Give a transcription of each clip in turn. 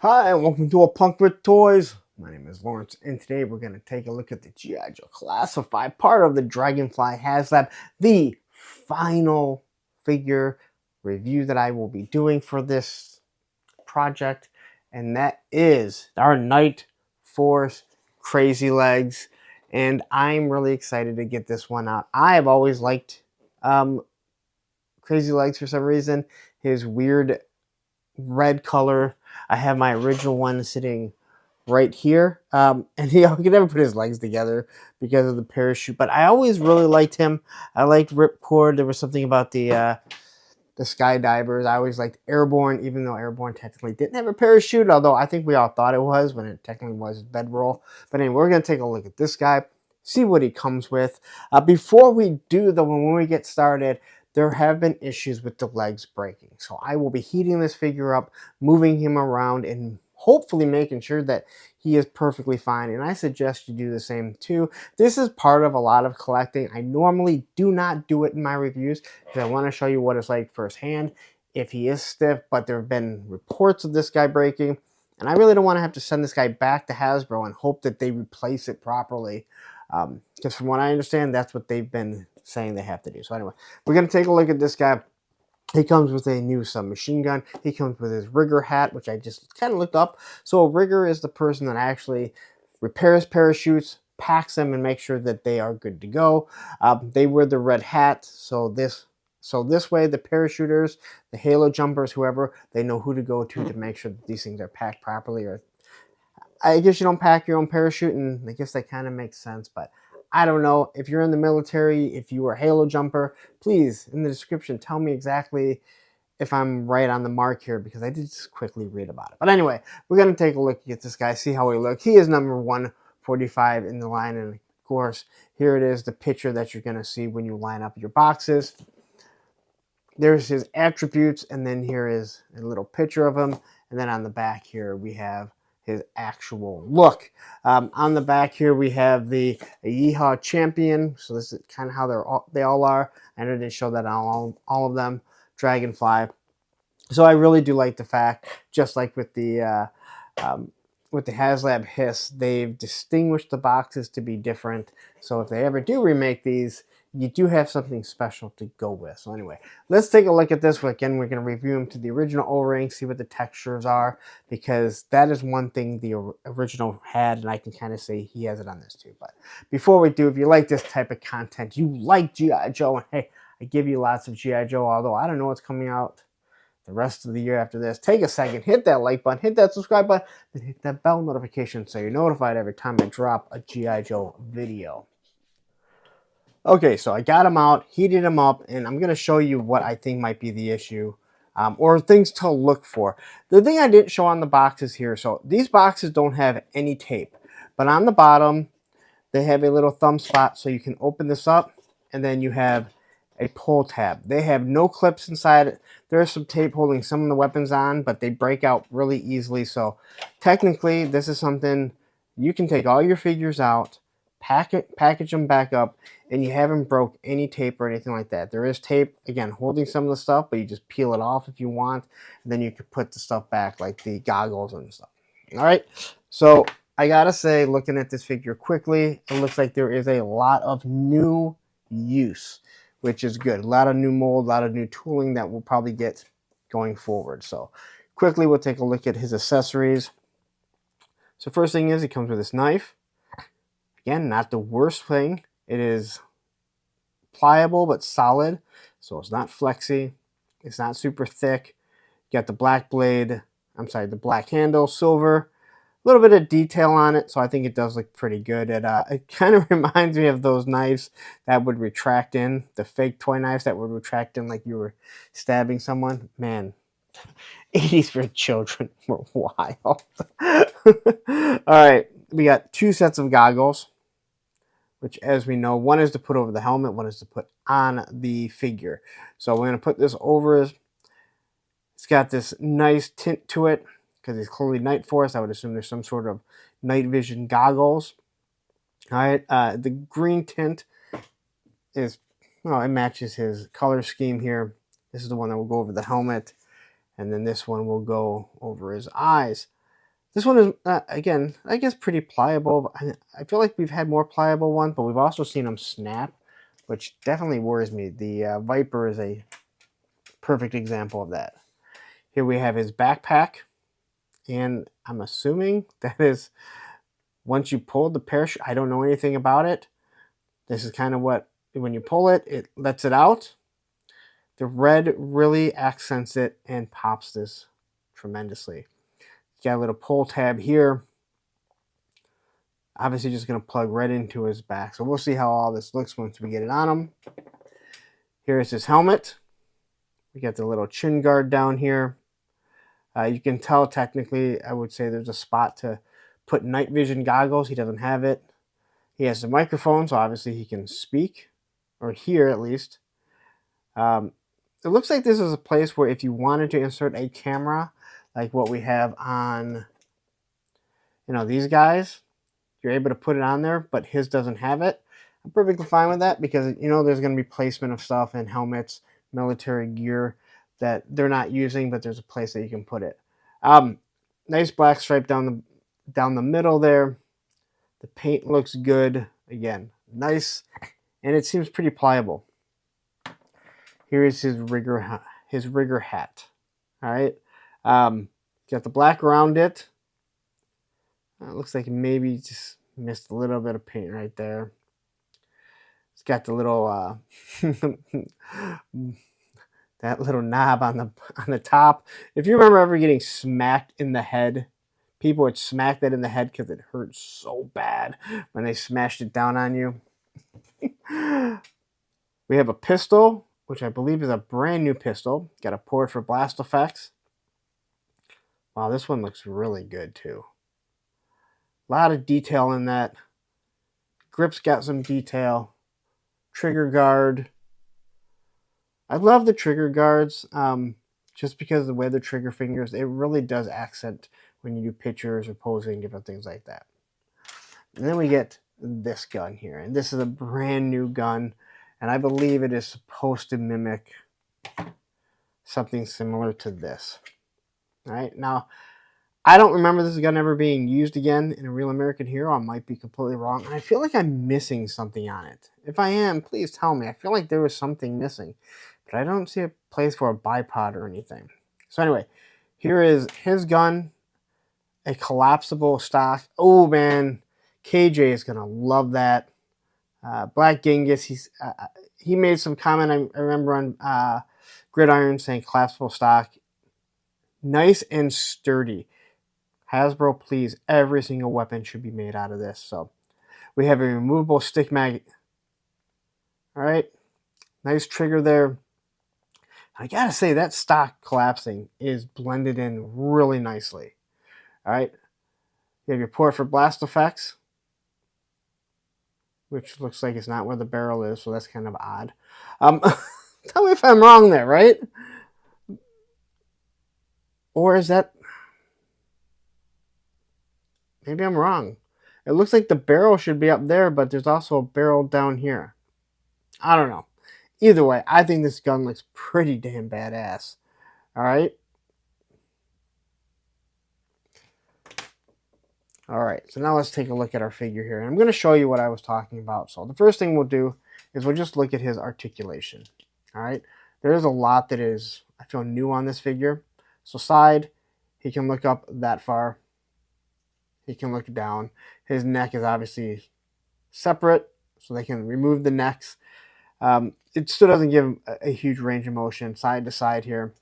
Hi, and welcome to A Punk with Toys. My name is Lawrence, and today we're going to take a look at the G.I. Joe Classified, part of the Dragonfly Haslab, the final figure review that I will be doing for this project, and that is our Night Force Crazy Legs, and I'm really excited to get this one out. I have always liked Crazy Legs for some reason. His weird red color. I have my original one sitting right here. And he could never put his legs together because of the parachute. But I always really liked him. I liked Ripcord. There was something about the skydivers. I always liked Airborne, even though Airborne technically didn't have a parachute, although I think we all thought it was when it technically was bedroll. But anyway, we're going to take a look at this guy, see what he comes with. Before we do, though, when we get started, there have been issues with the legs breaking. So I will be heating this figure up, moving him around, and hopefully making sure that he is perfectly fine. And I suggest you do the same too. This is part of a lot of collecting. I normally do not do it in my reviews because I want to show you what it's like firsthand if he is stiff, but there have been reports of this guy breaking, and I really don't want to have to send this guy back to Hasbro and hope that they replace it properly. Because from what I understand, that's what they've been saying they have to do. So anyway, we're going to take a look at this guy. He comes with a new submachine gun. He comes with his rigger hat, which I just kind of looked up. So a rigger is the person that actually repairs parachutes, packs them, and makes sure that they are good to go. They wear the red hat, so this way the parachuters, the halo jumpers, whoever, they know who to go to make sure that these things are packed properly. Or I guess you don't pack your own parachute, and I guess that kind of makes sense, but I don't know. If you're in the military, if you were a halo jumper, please, in the description, tell me exactly if I'm right on the mark here, because I did just quickly read about it. But anyway, we're going to take a look at this guy, see how he looks. He is number 145 in the line, and of course, here it is, the picture that you're going to see when you line up your boxes. There's his attributes, and then here is a little picture of him, and then on the back here we have his actual look. On the back here we have the Yeehaw Champion, so this is kind of how they all are. I know they show that on all of them. Dragonfly. So I really do like the fact, just like with the Haslab Hiss, they've distinguished the boxes to be different. So if they ever do remake these, you do have something special to go with. So anyway, let's take a look at this. Again, we're going to review them to the original O-ring, see what the textures are, because that is one thing the original had, and I can kind of say he has it on this too. But before we do, if you like this type of content, you like G.I. Joe, and hey, I give you lots of G.I. Joe, although I don't know what's coming out the rest of the year after this. Take a second, hit that like button, hit that subscribe button, and hit that bell notification so you're notified every time I drop a G.I. Joe video. Okay, so I got him out, heated him up, and I'm going to show you what I think might be the issue, or things to look for. The thing I didn't show on the boxes here, so these boxes don't have any tape, but on the bottom, they have a little thumb spot, so you can open this up, and then you have a pull tab. They have no clips inside it. There's some tape holding some of the weapons on, but they break out really easily, so technically, this is something you can take all your figures out, package them back up, and you haven't broke any tape or anything like that. There is tape, again, holding some of the stuff, but you just peel it off if you want, and then you can put the stuff back, like the goggles and stuff. All right, so I gotta say, looking at this figure quickly, it looks like there is a lot of new use, which is good. A lot of new mold, a lot of new tooling that we'll probably get going forward. So quickly, we'll take a look at his accessories. So first thing is, he comes with this knife. Again, not the worst thing. It is pliable but solid, so it's not flexy. It's not super thick. You got the black blade, the black handle, silver. A little bit of detail on it, so I think it does look pretty good. It kind of reminds me of those knives that would retract in, the fake toy knives that would retract in like you were stabbing someone. Man, 80s for children were wild. All right, we got two sets of goggles, which, as we know, one is to put over the helmet, one is to put on the figure. So we're going to put this over. It's got this nice tint to it because it's clearly Night Force. I would assume there's some sort of night vision goggles. All right, the green tint is, well, it matches his color scheme here. This is the one that will go over the helmet, and then this one will go over his eyes. This one is, again, I guess pretty pliable. I feel like we've had more pliable ones, but we've also seen them snap, which definitely worries me. The Viper is a perfect example of that. Here we have his backpack, and I'm assuming that is, once you pull the parachute, I don't know anything about it. This is kind of what, when you pull it, it lets it out. The red really accents it and pops this tremendously. Got a little pull tab here. Obviously just going to plug right into his back. So we'll see how all this looks once we get it on him. Here is his helmet. We got the little chin guard down here. You can tell technically, I would say there's a spot to put night vision goggles. He doesn't have it. He has the microphone, so obviously he can speak, or hear at least. It looks like this is a place where if you wanted to insert a camera, like what we have on, these guys, you're able to put it on there, but his doesn't have it. I'm perfectly fine with that because, there's going to be placement of stuff and helmets, military gear that they're not using, but there's a place that you can put it. Nice black stripe down the middle there. The paint looks good. Again, nice, and it seems pretty pliable. Here is his rigger hat. All right, got the black around it. It looks like maybe just missed a little bit of paint right there. It's got the little that little knob on the top. If you remember ever getting smacked in the head, people would smack that in the head because it hurt so bad when they smashed it down on you. We have a pistol, which I believe is a brand new pistol. Got a port for blast effects. Wow, this one looks really good too. A lot of detail in that. Grip's got some detail. Trigger guard. I love the trigger guards just because of the way the trigger fingers, it really does accent when you do pictures or posing, different things like that. And then we get this gun here. And this is a brand new gun. And I believe it is supposed to mimic something similar to this. All right. Now, I don't remember this gun ever being used again in a Real American Hero. I might be completely wrong. And I feel like I'm missing something on it. If I am, please tell me. I feel like there was something missing. But I don't see a place for a bipod or anything. So anyway, here is his gun. A collapsible stock. Oh, man. KJ is going to love that. Black Genghis, he made some comment, I remember, on Gridiron saying collapsible stock. Nice and sturdy. Hasbro, please, every single weapon should be made out of this. So we have a removable stick mag. All right. Nice trigger there. I got to say, that stock collapsing is blended in really nicely. All right. You have your port for blast effects, which looks like it's not where the barrel is, so that's kind of odd. Tell me if I'm wrong there, right? Or is that... Maybe I'm wrong. It looks like the barrel should be up there, but there's also a barrel down here. I don't know. Either way, I think this gun looks pretty damn badass. All right. All right, so now let's take a look at our figure here. And I'm going to show you what I was talking about. So the first thing we'll do is we'll just look at his articulation. All right, there is a lot that is, I feel, new on this figure. So side, he can look up that far. He can look down. His neck is obviously separate, so they can remove the necks. It still doesn't give him a huge range of motion side to side here.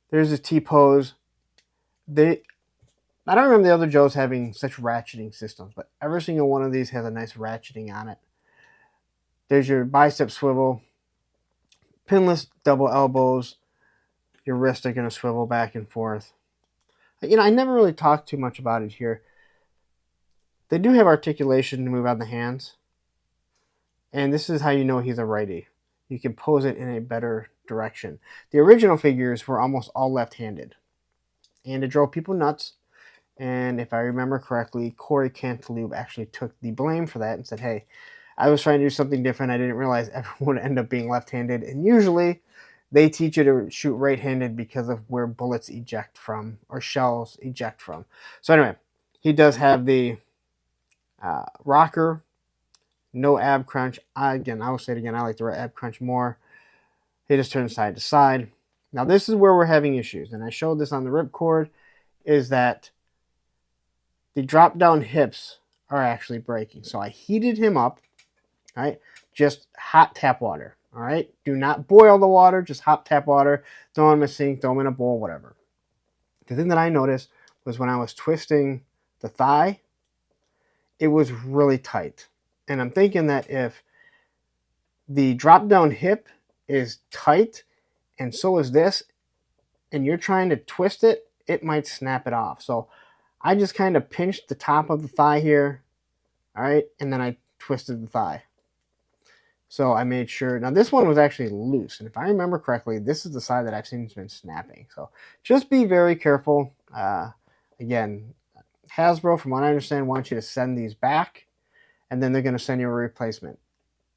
There's his T-pose. I don't remember the other Joes having such ratcheting systems, but every single one of these has a nice ratcheting on it. There's your bicep swivel, pinless double elbows. Your wrists are going to swivel back and forth. I never really talked too much about it here. They do have articulation to move on the hands. And this is how you know he's a righty. You can pose it in a better direction. The original figures were almost all left-handed. And it drove people nuts. And if I remember correctly, Corey Cantaloupe actually took the blame for that and said, hey, I was trying to do something different. I didn't realize everyone would end up being left-handed. And usually They teach you to shoot right-handed because of where bullets eject from or shells eject from. So anyway, he does have the rocker, no ab crunch. Again, I will say it again, I like the ab crunch more. He just turns side to side. Now this is where we're having issues, and I showed this on the ripcord, is that the drop down hips are actually breaking. So I heated him up, right? Just hot tap water, all right? Do not boil the water, just hot tap water. Throw them in a sink, throw them in a bowl, whatever. The thing that I noticed was when I was twisting the thigh, it was really tight. And I'm thinking that if the drop down hip is tight and so is this, and you're trying to twist it, it might snap it off. So I just kind of pinched the top of the thigh here, all right, and then I twisted the thigh. So I made sure. Now this one was actually loose, and if I remember correctly, this is the side that I've seen has been snapping. So just be very careful. Again, Hasbro, from what I understand, wants you to send these back, and then they're going to send you a replacement.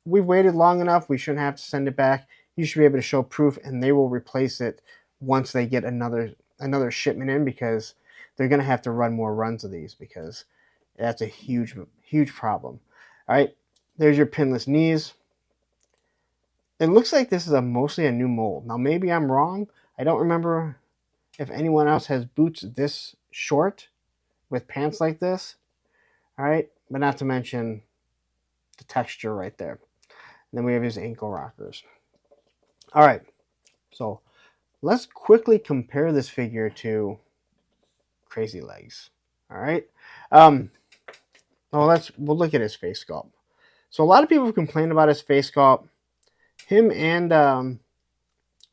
We've waited long enough. We shouldn't have to send it back. You should be able to show proof, and they will replace it once they get another shipment in, because they're going to have to run more runs of these, because that's a huge problem. All right, there's your pinless knees. It looks like this is mostly a new mold. Now maybe I'm wrong. I don't remember if anyone else has boots this short with pants like this. All right, but not to mention the texture right there. And then we have his ankle rockers. All right, so let's quickly compare this figure to Crazy Legs. All right. We'll look at his face sculpt. So a lot of people have complained about his face sculpt. Him and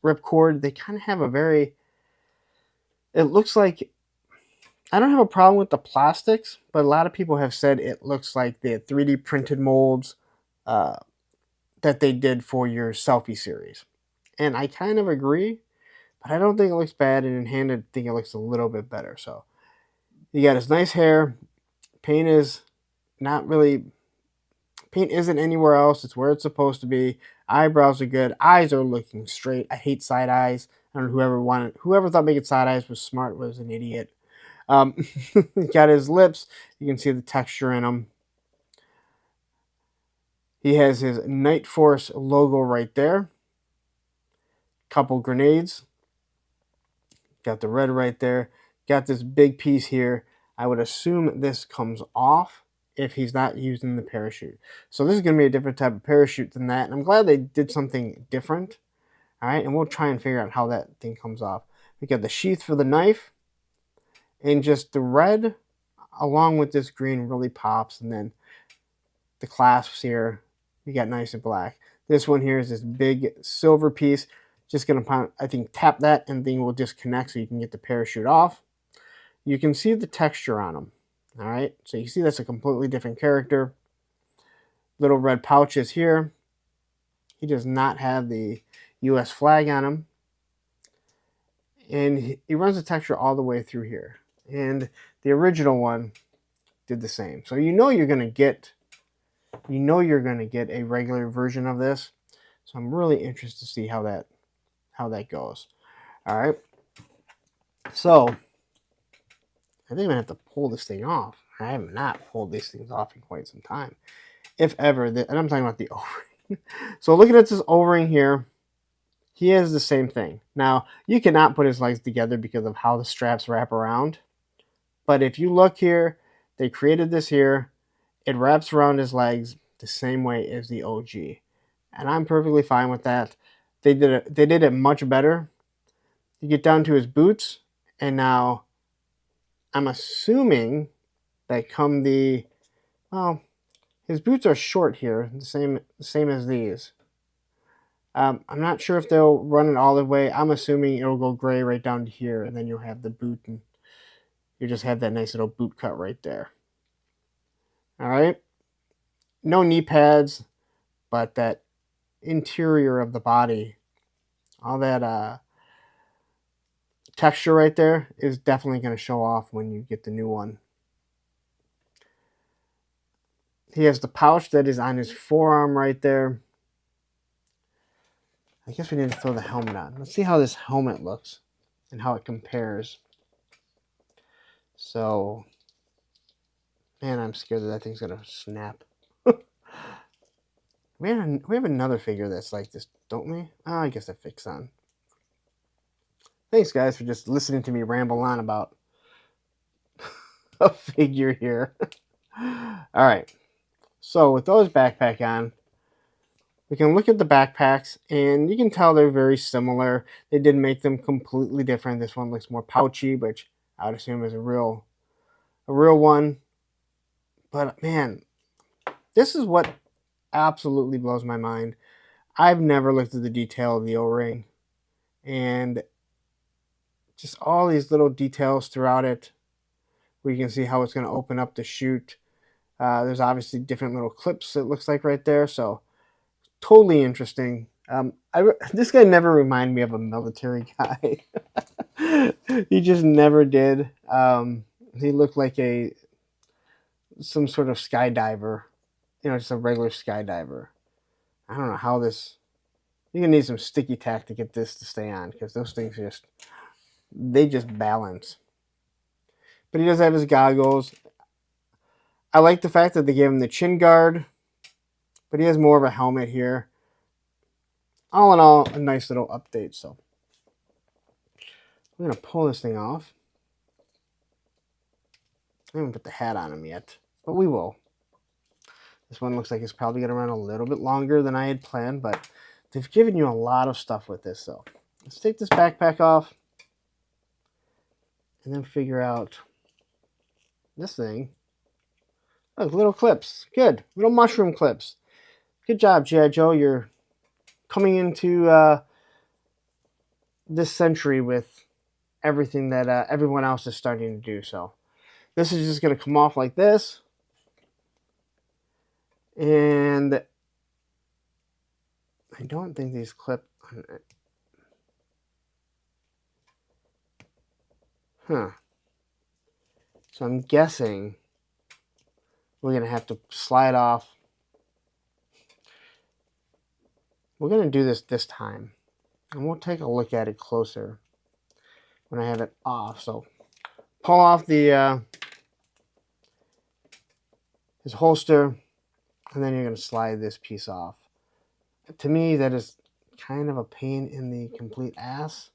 Ripcord, they kind of have a very. It looks like, I don't have a problem with the plastics, but a lot of people have said it looks like the 3D printed molds that they did for your selfie series, and I kind of agree. But I don't think it looks bad, and in hand I think it looks a little bit better. So you got his nice hair. Paint isn't anywhere else. It's where it's supposed to be. Eyebrows are good. Eyes are looking straight. I hate side eyes. I don't know whoever thought making side eyes was smart was an idiot. Got his lips. You can see the texture in them. He has his Night Force logo right there. Couple grenades. Got the red right there. Got this big piece here. I would assume this comes off if he's not using the parachute. So this is going to be a different type of parachute than that. And I'm glad they did something different. All right, and we'll try and figure out how that thing comes off. We got the sheath for the knife. And just the red along with this green really pops. And then the clasps here, you got nice and black. This one here is this big silver piece. Just going to, I think, tap that and thing will disconnect so you can get the parachute off. You can see the texture on them. All right, so you see that's a completely different character. Little red pouches here. He does not have the U.S. flag on him. And he runs the texture all the way through here. And the original one did the same. So you know you're going to get a regular version of this. So I'm really interested to see how that goes. All right. So I think I'm going to have to pull this thing off. I have not pulled these things off in quite some time. If ever. And I'm talking about the O-ring. So looking at this O-ring here, he has the same thing. Now, you cannot put his legs together because of how the straps wrap around. But if you look here, they created this here. It wraps around his legs the same way as the OG. And I'm perfectly fine with that. They did it much better. You get down to his boots, and now I'm assuming that his boots are short here, the same as these. I'm not sure if they'll run it all the way. I'm assuming it'll go gray right down to here, and then you'll have the boot, and you just have that nice little boot cut right there. All right. No knee pads, but that interior of the body, all that texture right there is definitely going to show off when you get the new one. He has the pouch that is on his forearm right there. I guess we need to throw the helmet on. Let's see how this helmet looks and how it compares. So, man, I'm scared that that thing's going to snap. We have another figure that's like this, don't we? Oh, I guess that fits on. Thanks, guys, for just listening to me ramble on about a figure here. All right. So with those backpack on, we can look at the backpacks, and you can tell they're very similar. They didn't make them completely different. This one looks more pouchy, which I would assume is a real one. But man, this is what absolutely blows my mind. I've never looked at the detail of the O-ring, and just all these little details throughout it, where you can see how it's going to open up the chute. There's obviously different little clips, it looks like right there, so totally interesting. This guy never reminded me of a military guy. He just never did. He looked like some sort of skydiver, just a regular skydiver. I don't know how this. You're gonna need some sticky tack to get this to stay on, because those things they just balance. But he does have his goggles. I like the fact that they gave him the chin guard, but he has more of a helmet here. All in all, a nice little update. So I'm gonna pull this thing off. I haven't put the hat on him yet, but we will. This one looks like it's probably gonna run a little bit longer than I had planned, but they've given you a lot of stuff with this. So let's take this backpack off and then figure out this thing. Look, little clips. Good. Little mushroom clips. Good job, G.I. Joe. You're coming into this century with everything that everyone else is starting to do. So this is just going to come off like this. And I don't think these clip. Huh. So I'm guessing we're going to have to slide off. We're going to do this time. And we'll take a look at it closer when I have it off. So pull off the his holster, and then you're going to slide this piece off. To me, that is kind of a pain in the complete ass.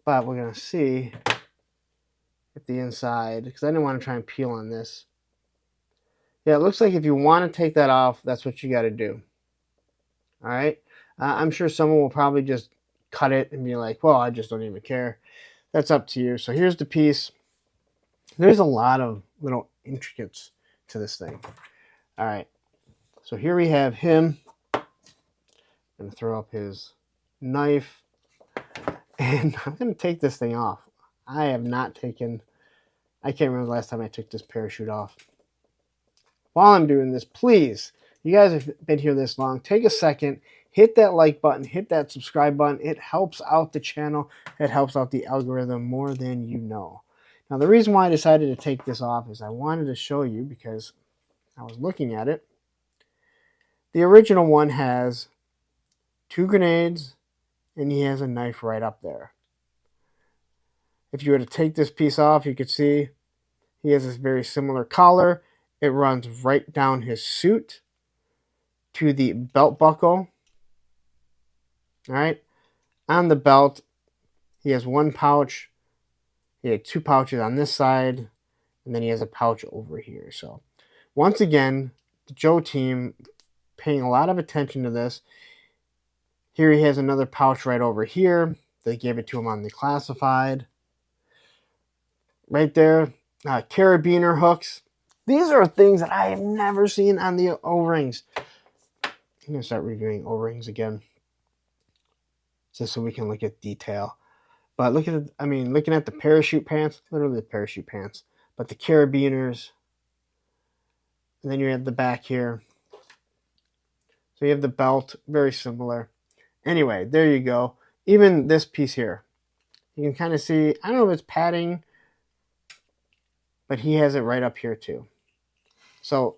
But we're going to see if the inside, because I didn't want to try and peel on this. Yeah, it looks like if you want to take that off, that's what you got to do. All right? I'm sure someone will probably just cut it and be like, well, I just don't even care. That's up to you. So here's the piece. There's a lot of little intricacies to this thing. All right. So here we have him. I'm going to throw up his knife. And I'm going to take this thing off. I have not taken... I can't remember the last time I took this parachute off. While I'm doing this, please, you guys have been here this long, take a second, hit that like button, hit that subscribe button. It helps out the channel. It helps out the algorithm more than you know. Now, the reason why I decided to take this off is I wanted to show you, because I was looking at it. The original one has 2 grenades, and he has a knife right up there. If you were to take this piece off, you could see he has this very similar collar. It runs right down his suit to the belt buckle. All right. On the belt, he has 1 pouch. He had 2 pouches on this side, and then he has a pouch over here. So once again, the Joe team paying a lot of attention to this. Here he has another pouch right over here. They gave it to him on the classified. Right there, carabiner hooks. These are things that I have never seen on the O-rings. I'm going to start reviewing O-rings again, just so we can look at detail. But looking at the parachute pants, literally the parachute pants, but the carabiners, and then you have the back here. So you have the belt, very similar. Anyway, there you go. Even this piece here, you can kind of see, I don't know if it's padding, but he has it right up here too. So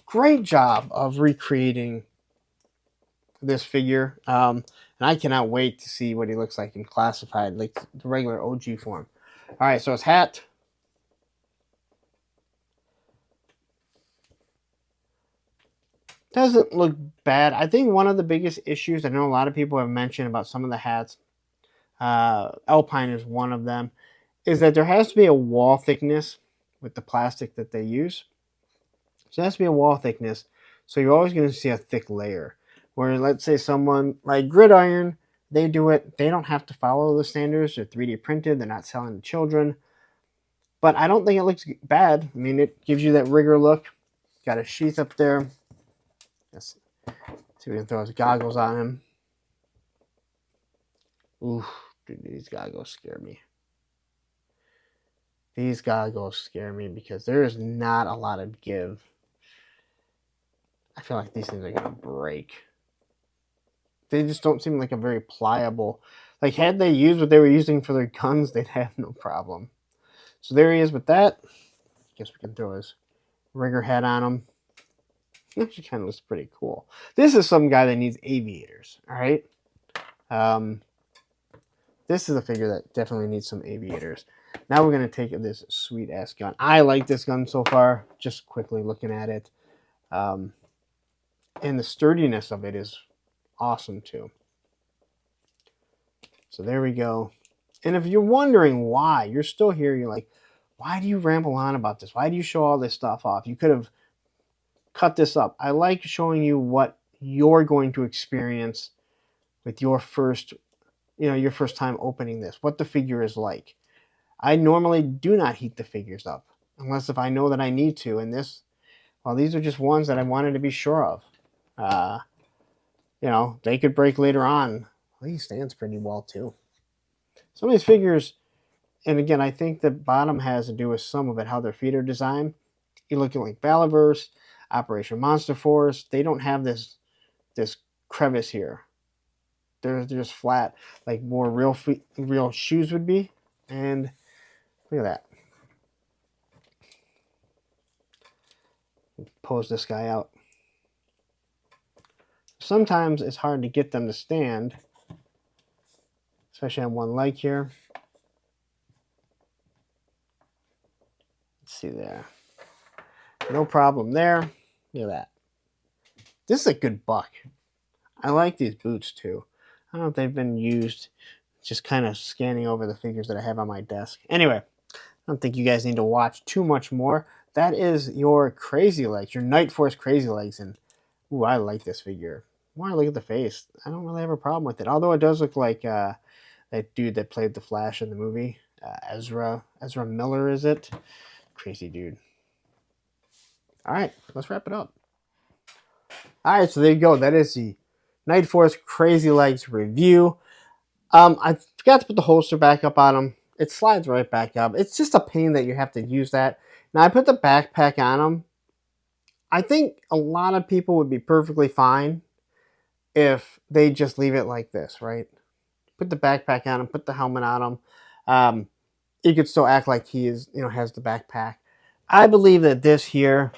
great job of recreating this figure. And I cannot wait to see what he looks like in classified, like the regular OG form. All right, so his hat. Doesn't look bad. I think one of the biggest issues, I know a lot of people have mentioned about some of the hats, Alpine is one of them, is that there has to be a wall thickness with the plastic that they use. So there has to be a wall thickness. So you're always going to see a thick layer. Where let's say someone like Gridiron, they do it. They don't have to follow the standards. They're 3D printed. They're not selling to children. But I don't think it looks bad. I mean, it gives you that rigger look. Got a sheath up there. Let's see if we can throw his goggles on him. Ooh, dude, these goggles scare me. These goggles scare me because there is not a lot of give. I feel like these things are gonna break. They just don't seem like a very pliable. Like had they used what they were using for their guns, they'd have no problem. So there he is with that. Guess we can throw his rigger hat on him. Actually, kind of looks pretty cool. This is some guy that needs aviators. All right. This is a figure that definitely needs some aviators. Now we're gonna take this sweet ass gun. I like this gun so far. Just quickly looking at it. And the sturdiness of it is awesome too. So there we go. And if you're wondering why, you're still here, you're like, why do you ramble on about this? Why do you show all this stuff off? You could have cut this up. I like showing you what you're going to experience with your first, your first time opening this, what the figure is like. I normally do not heat the figures up unless if I know that I need to. And this, well, these are just ones that I wanted to be sure of. They could break later on. Well, he stands pretty well too. Some of these figures, and again, I think the bottom has to do with some of it, how their feet are designed. You're looking like Balaverse, Operation Monster Force. They don't have this crevice here. They're just flat, like more real shoes would be. And look at that. Pose this guy out. Sometimes it's hard to get them to stand, especially on one leg here. Let's see there. No problem there. Look at that. This is a good buck. I like these boots too. I don't know if they've been used. Just kind of scanning over the figures that I have on my desk. Anyway, I don't think you guys need to watch too much more. That is your Crazy Legs, your Night Force Crazy Legs. And, ooh, I like this figure. When I look at the face, I don't really have a problem with it. Although it does look like that dude that played the Flash in the movie. Ezra Miller, is it? Crazy dude. All right, let's wrap it up. All right, so there you go. That is the Night Force Crazy Legs review. I forgot to put the holster back up on them. It slides right back up. It's just a pain that you have to use that. Now, I put the backpack on them. I think a lot of people would be perfectly fine if they just leave it like this, right? Put the backpack on him, put the helmet on him. He could still act like he is, has the backpack. I believe that this here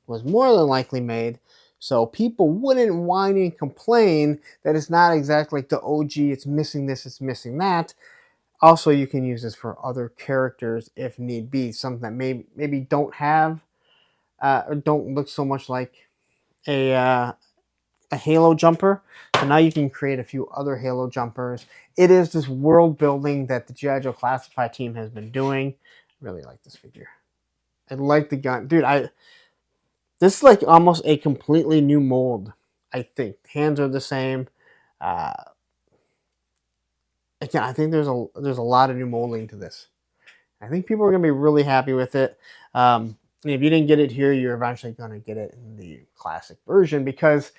was more than likely made so people wouldn't whine and complain that it's not exactly like the OG, it's missing this, it's missing that. Also, you can use this for other characters if need be, something that maybe don't have or don't look so much like a Halo jumper. So now you can create a few other Halo jumpers. It is this world building that the G.I. Joe Classify team has been doing. I really like this figure. I like the gun. Dude, this is like almost a completely new mold, I think. Hands are the same. Again, I think there's a lot of new molding to this. I think people are going to be really happy with it. And if you didn't get it here, you're eventually going to get it in the classic version because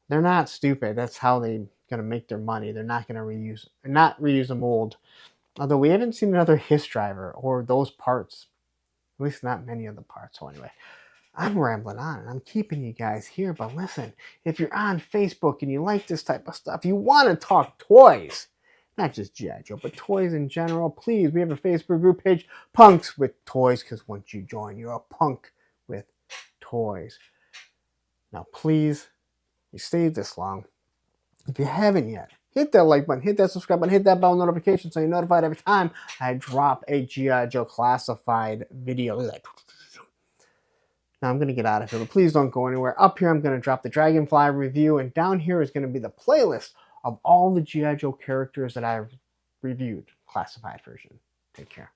they're not stupid. That's how they're going to make their money. They're not going to reuse a mold. Although we haven't seen another Hiss driver or those parts. At least not many of the parts. So anyway, I'm rambling on and I'm keeping you guys here. But listen, if you're on Facebook and you like this type of stuff, you want to talk toys, not just G.I. Joe, but toys in general, please, we have a Facebook group page, Punks with Toys, because once you join, you're a punk with toys. Now, please you stayed this long. If you haven't yet, hit that like button, hit that subscribe button, hit that bell notification so you're notified every time I drop a G.I. Joe classified video. Look at that. Now I'm going to get out of here, but please don't go anywhere. Up here, I'm going to drop the Dragonfly review, and down here is going to be the playlist of all the G.I. Joe characters that I've reviewed, classified version. Take care.